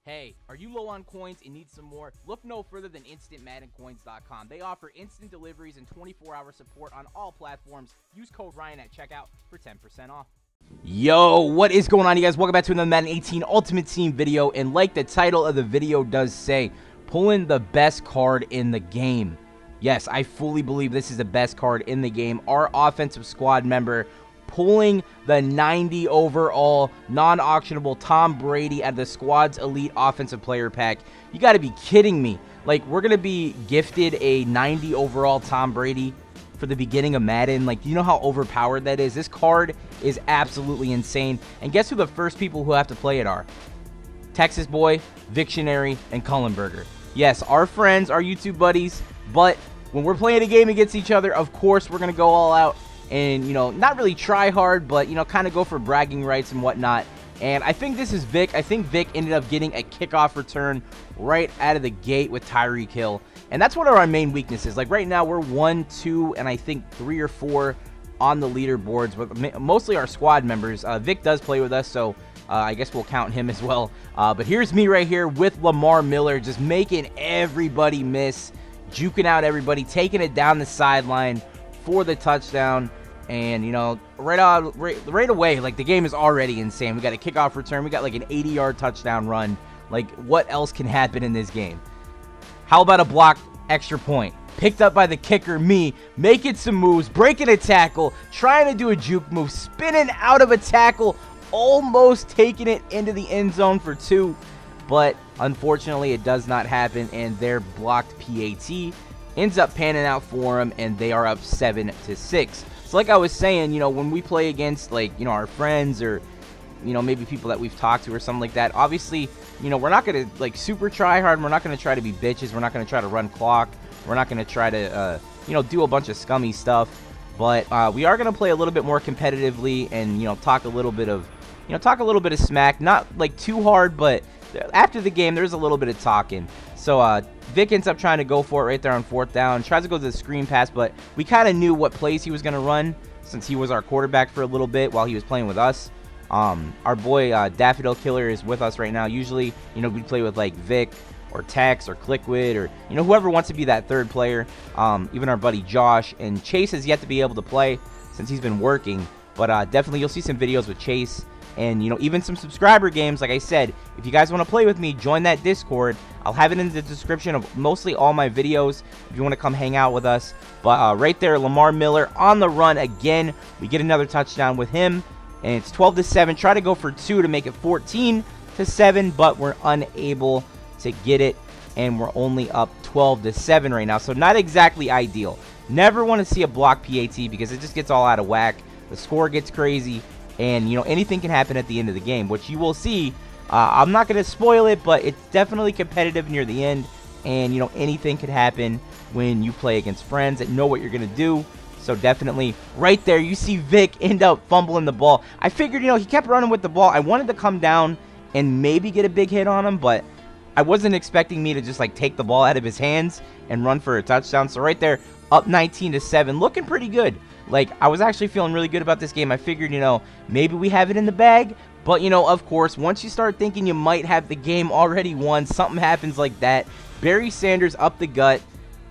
Hey, are you low on coins and need some more? Look no further than InstantMaddenCoins.com. They offer instant deliveries and 24-hour support on all platforms. Use code Ryan at checkout for 10% off. Yo, what is going on, you guys? Welcome back to another Madden 18 Ultimate Team video. And like the title of the video does say, pulling the best card in the game. Yes, I fully believe this is the best card in the game. Our offensive squad member pulling the 90 overall non-auctionable Tom Brady out of the squad's elite offensive player pack. You got to be kidding me. Like, we're going to be gifted a 90 overall Tom Brady for the beginning of Madden. Like, do you know how overpowered that is? This card is absolutely insane. And guess who the first people who have to play it are? Texas Boy, Victionary, and Cullenburger. Yes, our friends, our YouTube buddies, but when we're playing a game against each other, of course, we're going to go all out and, you know, not really try hard, but, you know, kind of go for bragging rights and whatnot. And I think this is Vic. I think Vic ended up getting a kickoff return right out of the gate with Tyreek Hill. And that's one of our main weaknesses. Like, right now, we're 1, 2, and I think 3 or 4 on the leaderboards with mostly our squad members. Vic does play with us, so I guess we'll count him as well. But here's me right here with Lamar Miller, just making everybody miss, juking out everybody, taking it down the sideline for the touchdown. And, you know, right away, like, the game is already insane. We got a kickoff return. We got like an 80-yard touchdown run. Like, what else can happen in this game? How about a blocked extra point? Picked up by the kicker, me, making some moves, breaking a tackle, trying to do a juke move, spinning out of a tackle, almost taking it into the end zone for 2. But unfortunately, it does not happen, and their blocked PAT ends up panning out for them, and they are up 7-6. So like I was saying, you know, when we play against, like, you know, our friends or, you know, maybe people that we've talked to or something like that, obviously, you know, we're not going to, like, super try hard. We're not going to try to be bitches. We're not going to try to run clock. We're not going to try to, you know, do a bunch of scummy stuff. But we are going to play a little bit more competitively and, you know, talk a little bit of smack. Not, like, too hard, but after the game, there's a little bit of talking. So, Vic ends up trying to go for it right there on 4th down. Tries to go to the screen pass, but we kind of knew what plays he was going to run since he was our quarterback for a little bit while he was playing with us. Our boy, Daffodil Killer, is with us right now. Usually, you know, we play with, like, Vic or Tex or Clickwood or, you know, whoever wants to be that third player. Even our buddy Josh. And Chase has yet to be able to play since he's been working. But definitely you'll see some videos with Chase. And, you know, even some subscriber games. Like I said, if you guys want to play with me, join that Discord. I'll have it in the description of mostly all my videos if you want to come hang out with us. But right there, Lamar Miller on the run again. We get another touchdown with him. And it's 12-7. Try to go for 2 to make it 14-7. But we're unable to get it. And we're only up 12-7 right now. So not exactly ideal. Never want to see a block PAT because it just gets all out of whack. The score gets crazy. And, you know, anything can happen at the end of the game, which you will see. I'm not going to spoil it, but it's definitely competitive near the end. And, you know, anything could happen when you play against friends that know what you're going to do. So definitely right there, you see Vic end up fumbling the ball. I figured, you know, he kept running with the ball. I wanted to come down and maybe get a big hit on him, but I wasn't expecting me to just, like, take the ball out of his hands and run for a touchdown. So right there, up 19-7, looking pretty good. Like, I was actually feeling really good about this game. I figured, you know, maybe we have it in the bag. But, you know, of course, once you start thinking you might have the game already won, something happens like that. Barry Sanders up the gut,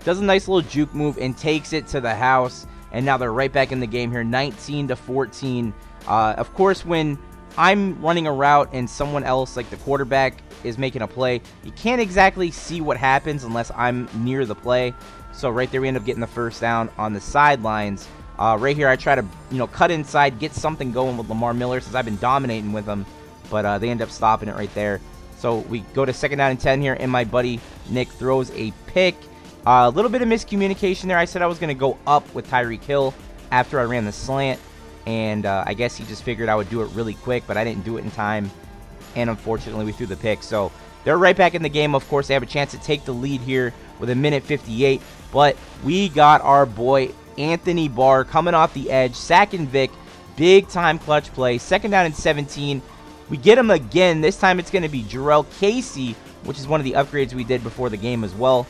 does a nice little juke move, and takes it to the house. And now they're right back in the game here, 19-14. Of course, when I'm running a route and someone else, like the quarterback, is making a play, you can't exactly see what happens unless I'm near the play. So right there, we end up getting the first down on the sidelines. Right here, I try to, you know, cut inside, get something going with Lamar Miller since I've been dominating with him. But they end up stopping it right there. So we go to 2nd down and 10 here, and my buddy Nick throws a pick. A little bit of miscommunication there. I said I was going to go up with Tyreek Hill after I ran the slant. And I guess he just figured I would do it really quick, but I didn't do it in time. And unfortunately, we threw the pick. So they're right back in the game. Of course, they have a chance to take the lead here with 1:58. But we got our boy Anthony Barr coming off the edge, sacking Vic, big time clutch play, 2nd down and 17. We get him again. This time it's going to be Jarrell Casey, which is one of the upgrades we did before the game as well.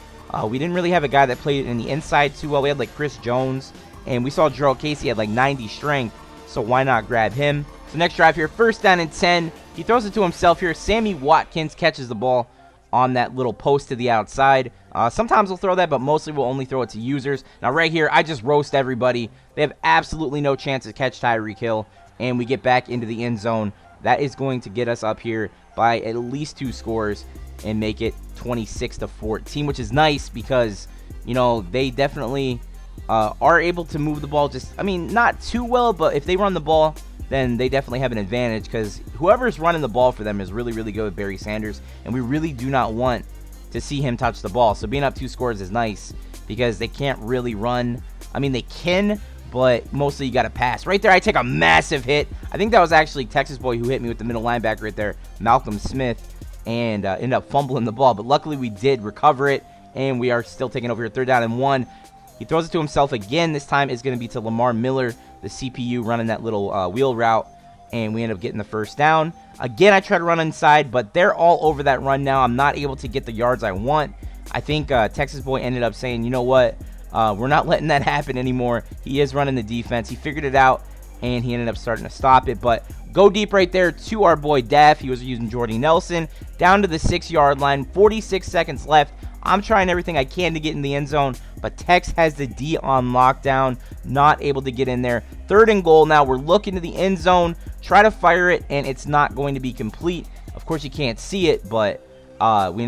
We didn't really have a guy that played in the inside too well. We had like Chris Jones, and we saw Jarrell Casey had like 90 strength, so why not grab him? So next drive here, 1st down and 10. He throws it to himself here. Sammy Watkins catches the ball on that little post to the outside. Sometimes we'll throw that, but mostly we'll only throw it to users. Now right here, I just roast everybody. They have absolutely no chance to catch Tyreek Hill, and we get back into the end zone. That is going to get us up here by at least 2 scores and make it 26-14, which is nice because, you know, they definitely are able to move the ball just, I mean, not too well, but if they run the ball, then they definitely have an advantage because whoever's running the ball for them is really, really good with Barry Sanders, and we really do not want to see him touch the ball. So being up 2 scores is nice because they can't really run. I mean, they can, but mostly you got to pass. Right there, I take a massive hit. I think that was actually Texas Boy who hit me with the middle linebacker right there, Malcolm Smith, and ended up fumbling the ball. But luckily we did recover it, and we are still taking over here. 3rd down and 1. He throws it to himself again. This time it's going to be to Lamar Miller, the CPU, running that little wheel route, and we end up getting the 1st down. Again, I try to run inside, but they're all over that run now. I'm not able to get the yards I want. I think Texas Boy ended up saying, you know what, we're not letting that happen anymore. He is running the defense. He figured it out, and he ended up starting to stop it. But go deep right there to our boy Daff. He was using Jordy Nelson down to the 6-yard line. 46 seconds left. I'm trying everything I can to get in the end zone, but Tex has the D on lockdown, not able to get in there. 3rd and goal now. We're looking to the end zone, try to fire it, and it's not going to be complete. Of course, you can't see it, but we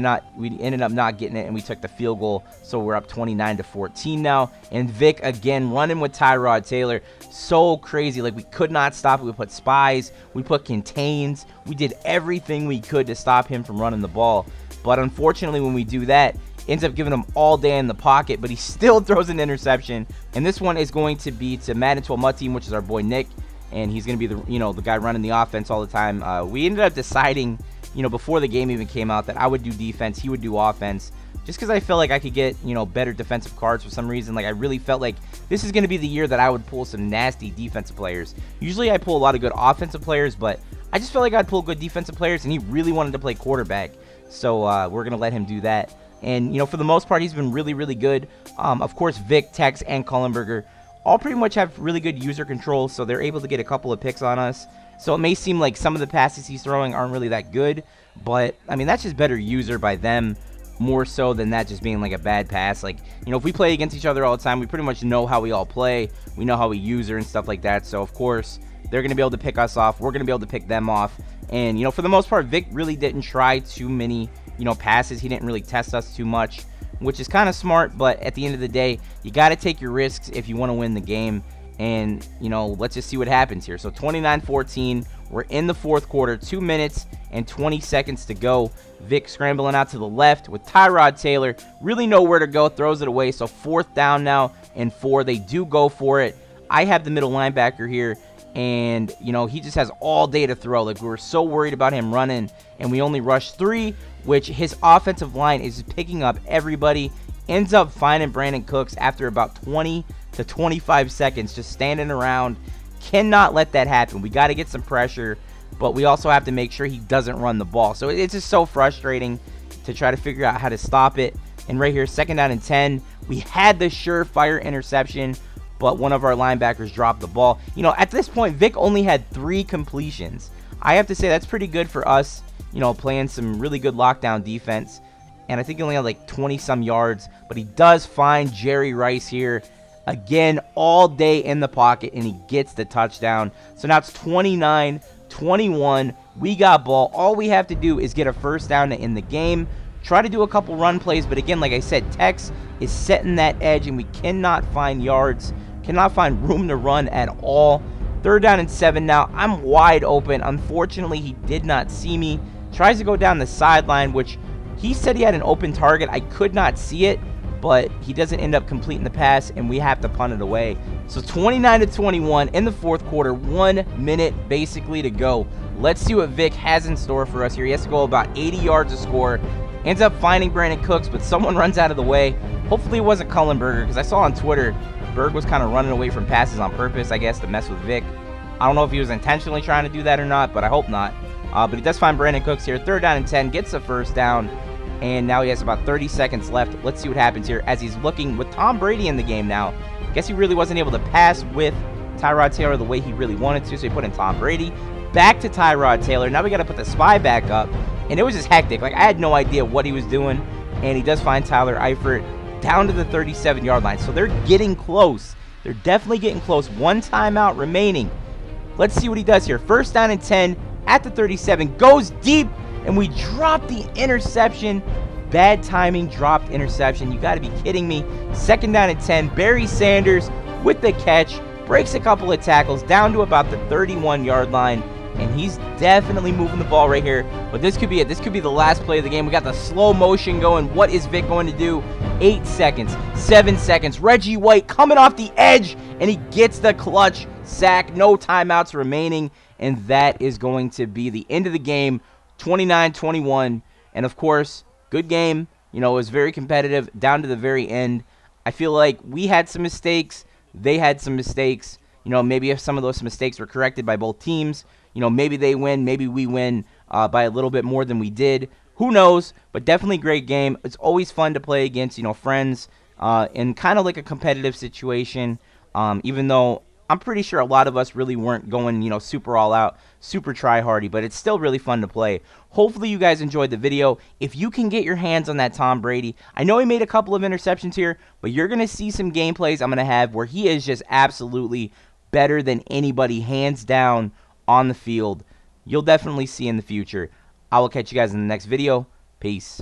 ended up not getting it, and we took the field goal, so we're up 29-14 now. And Vic again running with Tyrod Taylor. So crazy. Like, we could not stop it. We put spies, we put contains, we did everything we could to stop him from running the ball. But unfortunately, when we do that, ends up giving him all day in the pocket, but he still throws an interception. And this one is going to be to Madden 12 MUT team, which is our boy Nick, and he's going to be the, you know, the guy running the offense all the time. We ended up deciding, you know, before the game even came out, that I would do defense, he would do offense, just because I felt like I could get, you know, better defensive cards for some reason. Like, I really felt like this is going to be the year that I would pull some nasty defensive players. Usually I pull a lot of good offensive players, but I just felt like I'd pull good defensive players, and he really wanted to play quarterback. So we're going to let him do that. And, you know, for the most part, he's been really, really good. Of course, Vic, Tex, and Cullenburger all pretty much have really good user control, so they're able to get a couple of picks on us. So it may seem like some of the passes he's throwing aren't really that good, but, I mean, that's just better user by them more so than that just being like a bad pass. Like, you know, if we play against each other all the time, we pretty much know how we all play. We know how we user and stuff like that. So, of course, they're going to be able to pick us off. We're going to be able to pick them off. And, you know, for the most part, Vic really didn't try too many, you know, passes. He didn't really test us too much, which is kind of smart. But at the end of the day, you got to take your risks if you want to win the game. And, you know, let's just see what happens here. So 29-14, we're in the 4th quarter, 2 minutes and 20 seconds to go. Vic scrambling out to the left with Tyrod Taylor. Really nowhere to go, throws it away. So 4th down now and 4. They do go for it. I have the middle linebacker here, and, you know, he just has all day to throw. Like, we were so worried about him running, and we only rushed 3, which his offensive line is picking up everybody. Ends up finding Brandon Cooks after about 20 to 25 seconds just standing around. Cannot let that happen. We got to get some pressure, but we also have to make sure he doesn't run the ball. So it's just so frustrating to try to figure out how to stop it. And right here, 2nd down and 10, we had the surefire interception, but one of our linebackers dropped the ball. You know, at this point, Vic only had 3 completions. I have to say that's pretty good for us, you know, playing some really good lockdown defense. And I think he only had like 20-some yards, but he does find Jerry Rice here. Again, all day in the pocket, and he gets the touchdown. So now it's 29-21. We got ball. All we have to do is get a 1st down to end the game. Try to do a couple run plays, but again, like I said, Tex is setting that edge, and we cannot find yards, cannot find room to run at all. 3rd down and 7 now. I'm wide open. Unfortunately, he did not see me. Tries to go down the sideline, which he said he had an open target. I could not see it, but he doesn't end up completing the pass, and we have to punt it away. So 29-21 in the 4th quarter, 1 minute basically to go. Let's see what Vic has in store for us here. He has to go about 80 yards to score. Ends up finding Brandon Cooks, but someone runs out of the way. Hopefully it wasn't Cullenburger, because I saw on Twitter Berg was kind of running away from passes on purpose, I guess, to mess with Vic. I don't know if he was intentionally trying to do that or not, but I hope not. But he does find Brandon Cooks here. 3rd down and 10, gets the 1st down. And now he has about 30 seconds left. Let's see what happens here as he's looking with Tom Brady in the game now. Guess he really wasn't able to pass with Tyrod Taylor the way he really wanted to, so he put in Tom Brady. back to Tyrod Taylor. Now we got to put the spy back up, and it was just hectic. Like, I had no idea what he was doing, and he does find Tyler Eifert down to the 37-yard line. So they're getting close. They're definitely getting close. One timeout remaining. Let's see what he does here. First down and 10 at the 37. Goes deep, and we drop the interception. Bad timing, dropped interception. You got to be kidding me. Second down and 10. Barry Sanders with the catch. Breaks a couple of tackles down to about the 31-yard line. And he's definitely moving the ball right here. But this could be it. This could be the last play of the game. We got the slow motion going. What is Vic going to do? 8 seconds. 7 seconds. Reggie White coming off the edge. And he gets the clutch sack. No timeouts remaining. And that is going to be the end of the game. 29-21. And of course, good game. You know, it was very competitive down to the very end. I feel like we had some mistakes. They had some mistakes. You know, maybe if some of those mistakes were corrected by both teams, you know, maybe they win, maybe we win by a little bit more than we did. Who knows? But definitely a great game. It's always fun to play against, you know, friends in kind of like a competitive situation, even though I'm pretty sure a lot of us really weren't going, you know, super all out, super try-hardy, but it's still really fun to play. Hopefully you guys enjoyed the video. If you can get your hands on that Tom Brady, I know he made a couple of interceptions here, but you're going to see some gameplays I'm going to have where he is just absolutely better than anybody, hands down, on the field. You'll definitely see in the future. I will catch you guys in the next video. Peace.